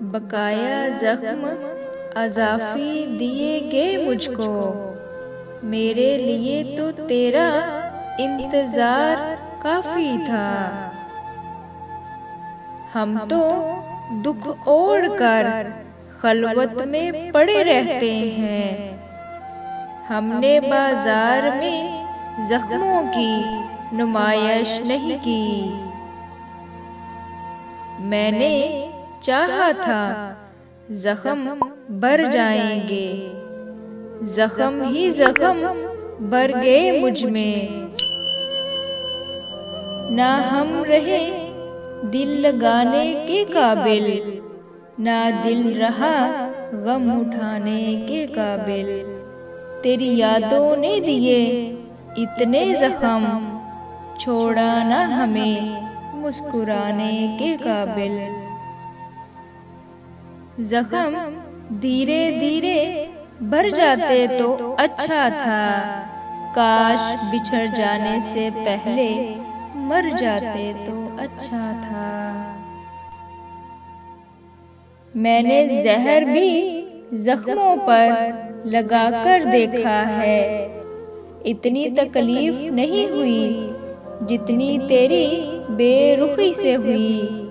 बकाया जख्म अज़ाफ़ी दिए गए मुझको। मेरे लिए तो तेरा इंतज़ार काफ़ी था। हम तो दुख ओढ़ कर खलवत में पड़े रहते हैं। हमने बाजार में जख्मों की नुमाइश नहीं की। मैंने चाहा था जख्म भर जाएंगे, जख्म ही जख्म भर गए मुझ में। ना हम रहे दिल लगाने के काबिल, ना दिल रहा गम उठाने के काबिल। तेरी यादों ने दिए इतने जख्म, छोड़ा ना हमें मुस्कुराने के काबिल। जख्म धीरे धीरे भर जाते तो अच्छा था, काश बिछड़ जाने से पहले मर जाते तो अच्छा था। मैंने जहर भी जख्मों पर लगाकर देखा है, इतनी तकलीफ नहीं हुई जितनी तेरी बेरुखी से हुई।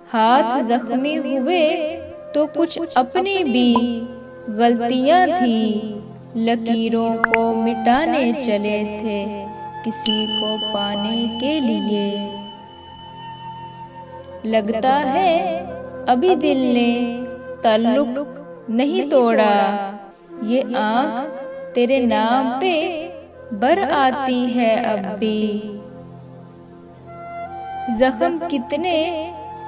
हाथ जख्मी हुए तो कुछ अपनी भी गलतियां थी, लकीरों को मिटाने चले थे किसी को पाने के लिए। लगता है अभी दिल ने ताल्लुक नहीं तोड़ा, ये आँख तेरे नाम पे बर आती है अब भी। जख्म कितने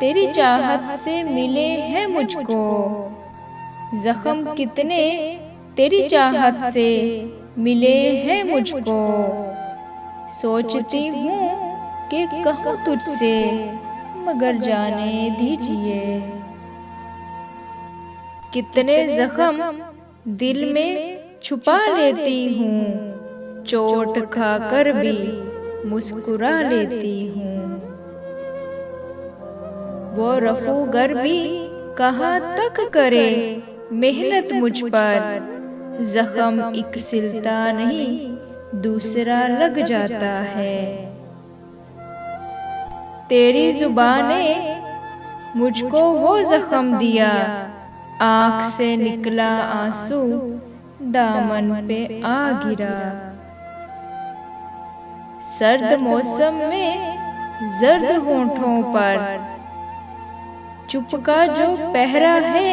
तेरी चाहत से मिले हैं मुझको, जख्म कितने तेरी चाहत से मिले हैं मुझको। सोचती हूँ कि कहूँ तुझसे मगर जाने दीजिए। कितने जख्म दिल में छुपा लेती हूँ, चोट खाकर भी मुस्कुरा लेती हूँ। वो रफूगर भी कहाँ तक करे मेहनत मुझ पर, जख्म एक सिलता नहीं दूसरा लग जाता है। तेरी जुबान ने मुझको वो जख्म दिया, आँख से निकला आंसू दामन पे आ गिरा। सर्द मौसम में जर्द होंठों पर चुपका जो पहरा है,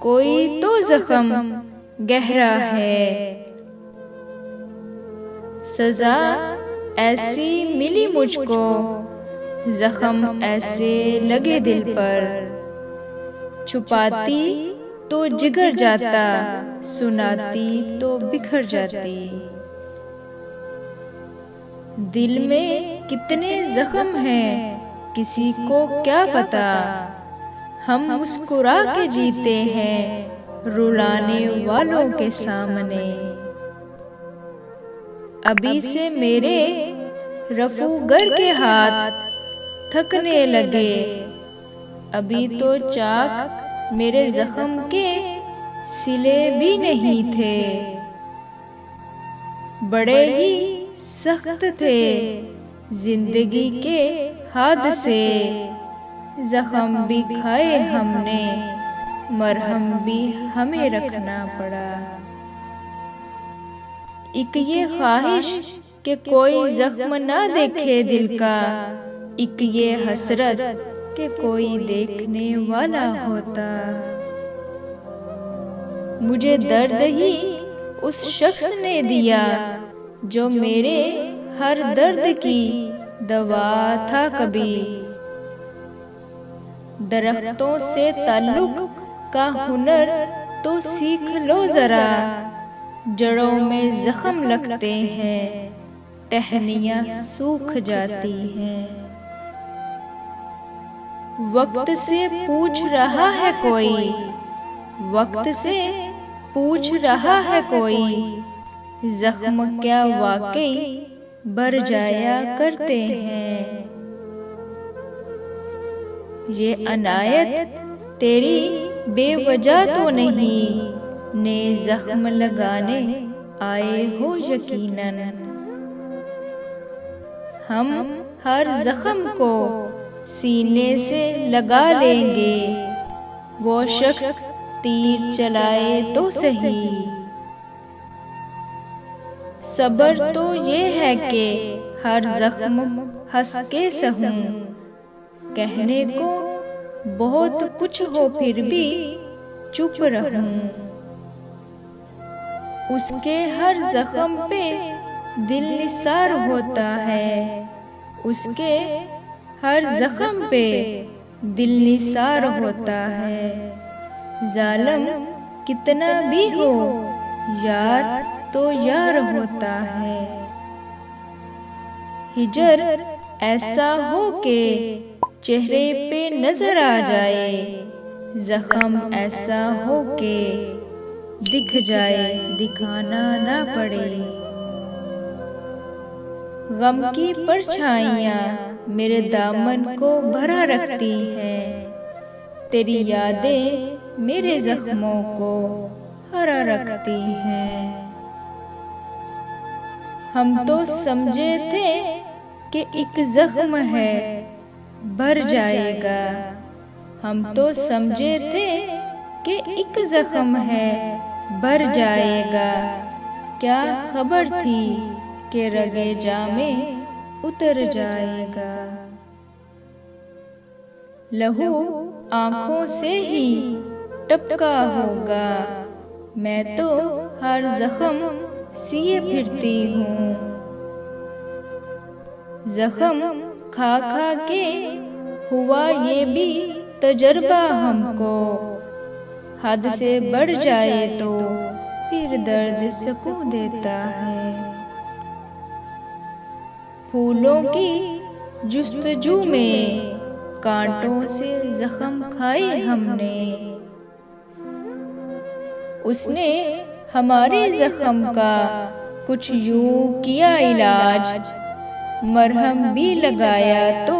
कोई तो जख्म गहरा है। सजा ऐसी मिली मुझको, जख्म ऐसे लगे दिल पर। छुपाती तो जिगर जाता, सुनाती तो बिखर जाती। दिल में कितने जख्म हैं किसी को क्या पता, हम मुस्कुरा के जीते हैं रुलाने वालों के सामने। अभी से मेरे रफूगर के हाथ थकने लगे, अभी तो चाक मेरे जख्म के सिले भी नहीं थे। बड़े ही सख्त थे जिंदगी के हादसे, जख्म भी खाए हमने, मरहम भी हमें रखना पड़ा। एक ये ख्वाहिश कि कोई जख्म ना देखे दिल का, एक ये हसरत कि कोई देखने वाला होता। मुझे दर्द ही उस शख्स ने दिया जो मेरे हर दर्द की दवा था कभी। दरख्तों से ताल्लुक का हुनर तो सीख लो जरा, जड़ों में जख्म लगते हैं, टहनियाँ सूख जाती हैं। वक्त से पूछ रहा है कोई, वक्त से पूछ रहा है कोई, जख्म क्या वाकई भर जाया करते हैं। ये अनायत तेरी बेवजह तो नहीं, ने जख्म लगाने आए हो यकीनन। हम हर जख्म को सीने से लगा लेंगे, वो शख्स तीर चलाए तो सही। सब्र तो ये है कि हर जख्म हंस के सहूं, कहने को बहुत कुछ हो फिर भी चुप रहूं। उसके हर जख्म पे दिल निसार होता है, उसके हर जख्म पे दिल निसार होता है। जालिम कितना भी हो यार तो यार होता है। हिजर ऐसा हो के चेहरे पे नजर आ जाए, जख्म ऐसा हो के दिख जाए, दिखाना ना पड़े। गम की परछाइयाँ मेरे दामन को भरा रखती हैं, तेरी यादें मेरे जख्मों को हरा रखती हैं। हम तो समझे थे कि एक जख्म है भर जाएगा, हम तो समझे थे कि एक जख्म है भर जाएगा। क्या खबर थी कि रगे जामे उतर जाएगा। लहू आँखों से ही टपका होगा, मैं तो हर जख्म सिए फिरती हूँ। जख्म खा खा के हुआ ये भी तजर्बा हमको, हद से बढ़ जाए तो फिर दर्द सुकून देता है। फूलों की जुस्तजू में कांटों से जख्म खाए हमने, उसने हमारे जख्म का कुछ यूं किया इलाज, मरहम भी लगाया तो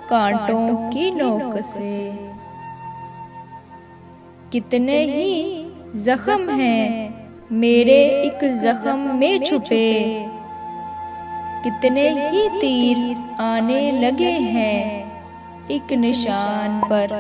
कांटों की नोक से। कितने ही जख्म हैं मेरे एक जख्म में छुपे, कितने ही तीर आने लगे हैं एक निशान पर।